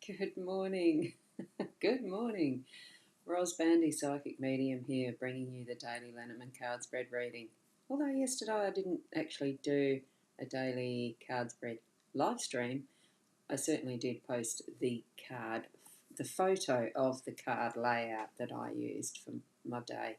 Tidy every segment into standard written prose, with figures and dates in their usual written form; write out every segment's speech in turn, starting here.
Good morning. Good morning. Ros Bandy, Psychic Medium here, bringing you the daily Lenormand card spread reading. Although yesterday I didn't actually do a daily card spread live stream, I certainly did post the photo of the card layout that I used for my day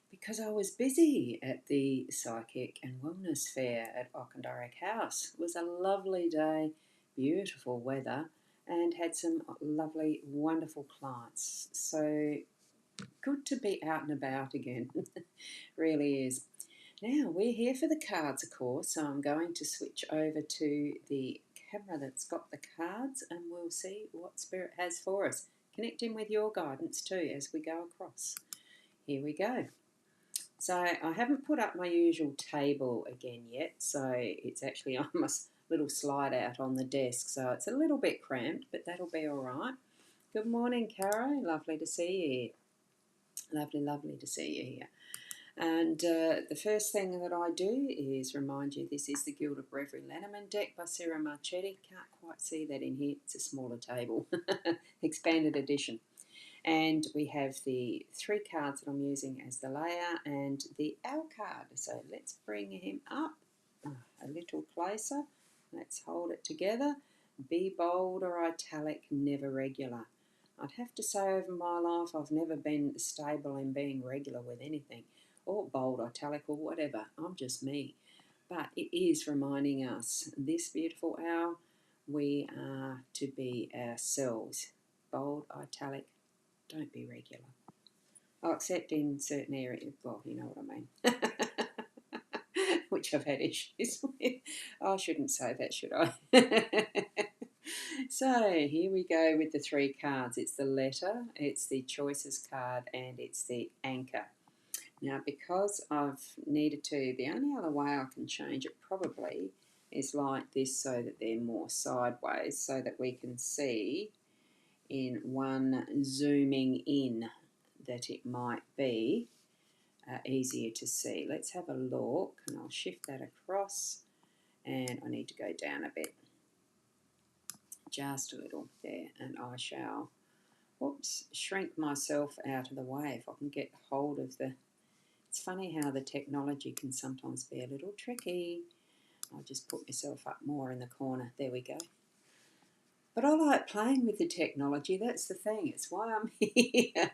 because I was busy at the Psychic and Wellness Fair at Auchendarrick House. It was a lovely day, beautiful weather, and had some lovely, wonderful clients. So good to be out and about again. Really is. Now, we're here for the cards, of course, so I'm going to switch over to the camera that's got the cards and we'll see what Spirit has for us. Connect in with your guidance too as we go across. Here we go. So I haven't put up my usual table again yet, so it's actually on my little slide out on the desk, so it's a little bit cramped, but that'll be all right. Good morning, Caro. Lovely to see you here. Lovely to see you here. And the first thing that I do is remind you this is the Guild of Reverie Lenormand deck by Sarah Marchetti. Can't quite see that in here. It's a smaller table. Expanded edition. And we have the three cards that I'm using as the layer and the owl card. So let's bring him up a little closer. Let's hold it together. Be bold or italic, never regular. I'd have to say over my life I've never been stable in being regular with anything, or bold, italic, or whatever. I'm just me. But it is reminding us, this beautiful owl, we are to be ourselves. Bold, italic, don't be regular. Oh, except in certain areas. Well, you know what I mean. Which I've had issues with. I shouldn't say that, should I? So here we go with the three cards. It's the letter, it's the choices card, and it's the anchor. Now, because I've needed to, the only other way I can change it probably is like this so that they're more sideways so that we can see in one zooming in that it might be easier to see. Let's have a look, and I'll shift that across, and I need to go down a bit, just a little there, and I shall, shrink myself out of the way if I can get hold of the, it's funny how the technology can sometimes be a little tricky. I'll just put myself up more in the corner, there we go. But I like playing with the technology, that's the thing, it's why I'm here.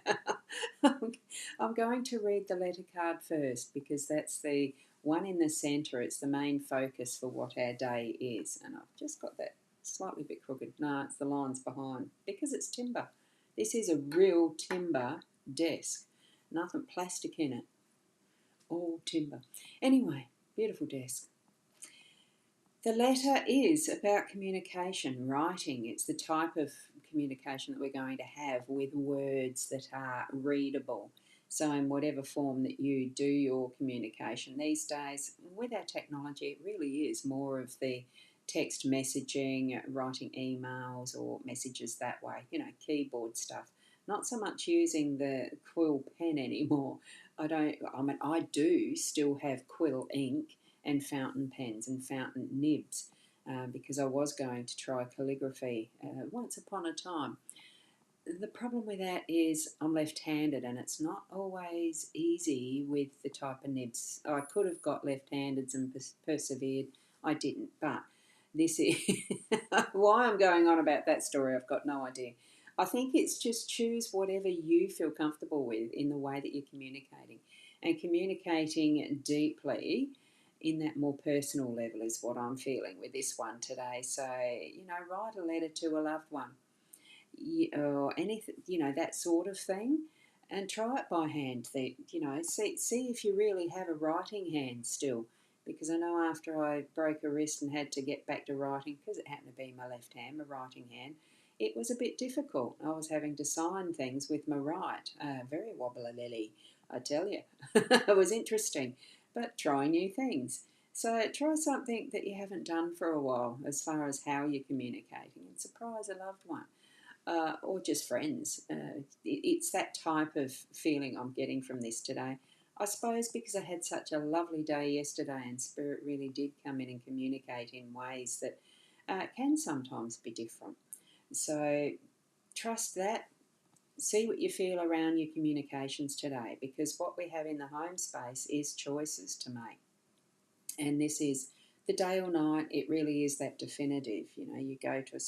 I'm going to read the letter card first because that's the one in the centre, it's the main focus for what our day is. And I've just got that slightly bit crooked. No, it's the lines behind because it's timber. This is a real timber desk, nothing plastic in it, all timber. Anyway, beautiful desk. The letter is about communication, writing. It's the type of communication that we're going to have with words that are readable. So in whatever form that you do your communication these days, with our technology, it really is more of the text messaging, writing emails or messages that way, keyboard stuff. Not so much using the quill pen anymore. I do still have quill ink and fountain pens and fountain nibs because I was going to try calligraphy once upon a time. The problem with that is I'm left-handed and it's not always easy with the type of nibs. I could have got left-handeds and persevered. I didn't, but this is why I'm going on about that story. I've got no idea. I think it's just choose whatever you feel comfortable with in the way that you're communicating, and communicating deeply in that more personal level is what I'm feeling with this one today. So, write a letter to a loved one or anything, that sort of thing, and try it by hand. See if you really have a writing hand still, because I know after I broke a wrist and had to get back to writing, because it happened to be my left hand, my writing hand, it was a bit difficult. I was having to sign things with my right, very wobbly lily, I tell you. It was interesting, but try new things. So try something that you haven't done for a while as far as how you're communicating, and surprise a loved one. Or just friends. It's that type of feeling I'm getting from this today. I suppose because I had such a lovely day yesterday and Spirit really did come in and communicate in ways that can sometimes be different. So trust that. See what you feel around your communications today, because what we have in the home space is choices to make. And this is the day or night. It really is that definitive. You go to a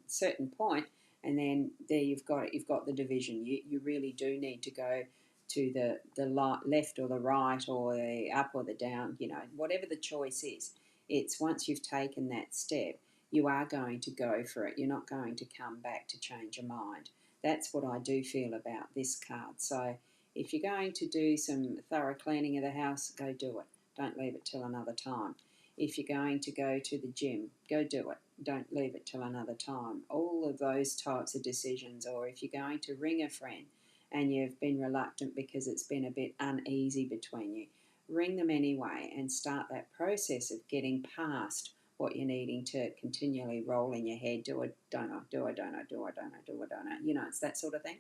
certain point, and then there you've got it. You've got the division. You really do need to go to the left or the right or the up or the down. Whatever the choice is. It's once you've taken that step, you are going to go for it. You're not going to come back to change your mind. That's what I do feel about this card. So if you're going to do some thorough cleaning of the house, go do it. Don't leave it till another time. If you're going to go to the gym, go do it. Don't leave it till another time. All of those types of decisions. Or if you're going to ring a friend and you've been reluctant because it's been a bit uneasy between you, ring them anyway and start that process of getting past what you're needing to continually roll in your head. Do I, don't I, do I, don't I, do I, don't I, do I, don't I. It's that sort of thing.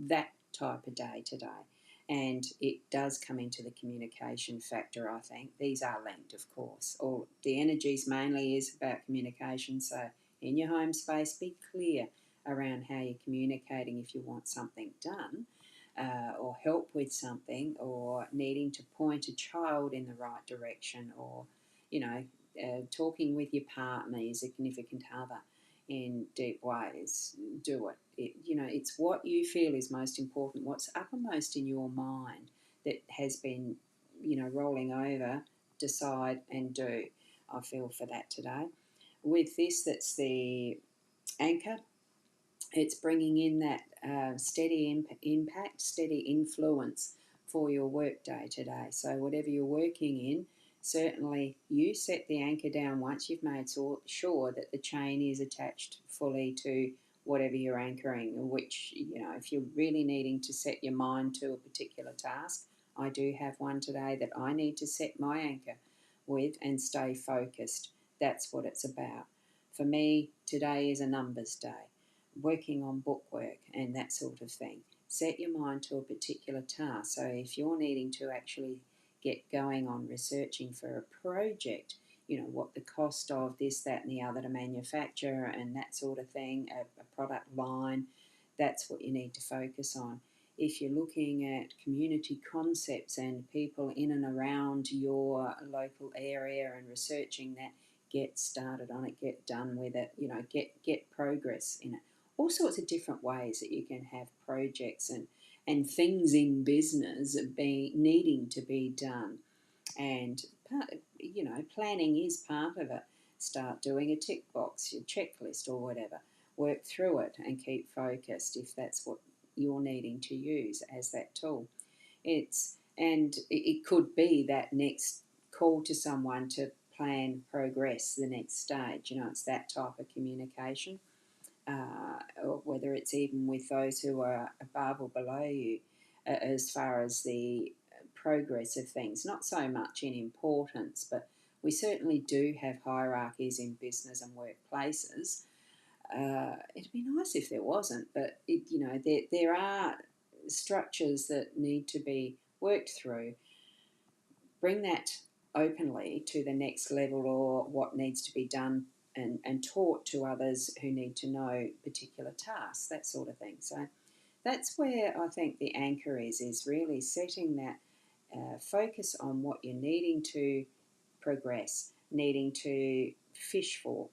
That type of day today. And it does come into the communication factor, I think. These are linked, of course. All the energies mainly is about communication. So in your home space, be clear around how you're communicating if you want something done, or help with something, or needing to point a child in the right direction, or, talking with your partner, your significant other, in deep ways. Do it. It's what you feel is most important, what's uppermost in your mind that has been, rolling over. Decide and do. I feel for that today. With this, that's the anchor. It's bringing in that steady impact, steady influence for your work day today. So whatever you're working in, certainly you set the anchor down once you've made sure that the chain is attached fully to whatever you're anchoring, which, if you're really needing to set your mind to a particular task, I do have one today that I need to set my anchor with and stay focused. That's what it's about. For me, today is a numbers day, working on bookwork and that sort of thing. Set your mind to a particular task. So if you're needing to actually get going on researching for a project, what the cost of this, that, and the other to manufacture and that sort of thing, a product line, that's what you need to focus on. If you're looking at community concepts and people in and around your local area and researching that, get started on it, get done with it, get progress in it. All sorts of different ways that you can have projects and things in business needing to be done. And planning is part of it. Start doing a tick box, your checklist or whatever. Work through it and keep focused if that's what you're needing to use as that tool. It could be that next call to someone to plan progress, the next stage. It's that type of communication, or whether it's even with those who are above or below you, as far as the progress of things. Not so much in importance, but we certainly do have hierarchies in business and workplaces. It'd be nice if there wasn't, but there are structures that need to be worked through. Bring that openly to the next level, or what needs to be done and taught to others who need to know particular tasks, that sort of thing. So that's where I think the anchor is really setting that focus on what you're needing to progress, needing to fish for.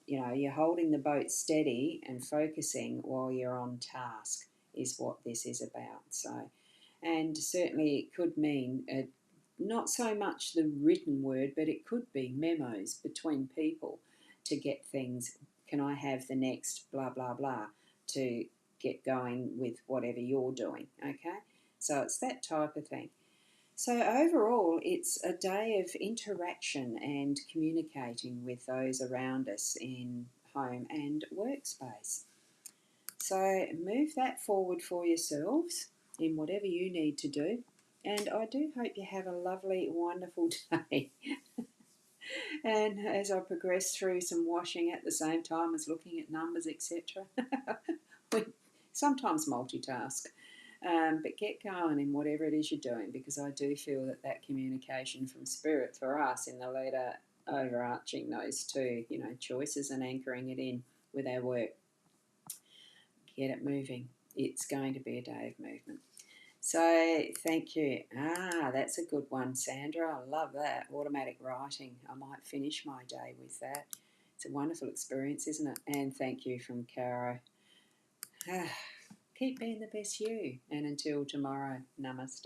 You're holding the boat steady and focusing while you're on task is what this is about. So, and certainly it could mean not so much the written word, but it could be memos between people to get things. Can I have the next blah, blah, blah to get going with whatever you're doing? Okay. So it's that type of thing. So overall, it's a day of interaction and communicating with those around us in home and workspace. So move that forward for yourselves in whatever you need to do. And I do hope you have a lovely, wonderful day. And as I progress through some washing at the same time as looking at numbers, etc., we sometimes multitask. But get going in whatever it is you're doing, because I do feel that communication from spirit for us in the leader overarching those two, choices and anchoring it in with our work. get it moving. It's going to be a day of movement. So thank you. That's a good one, Sandra. I love that. Automatic writing. I might finish my day with that. It's a wonderful experience, isn't it? And thank you from Caro. Keep being the best you. And until tomorrow, namaste.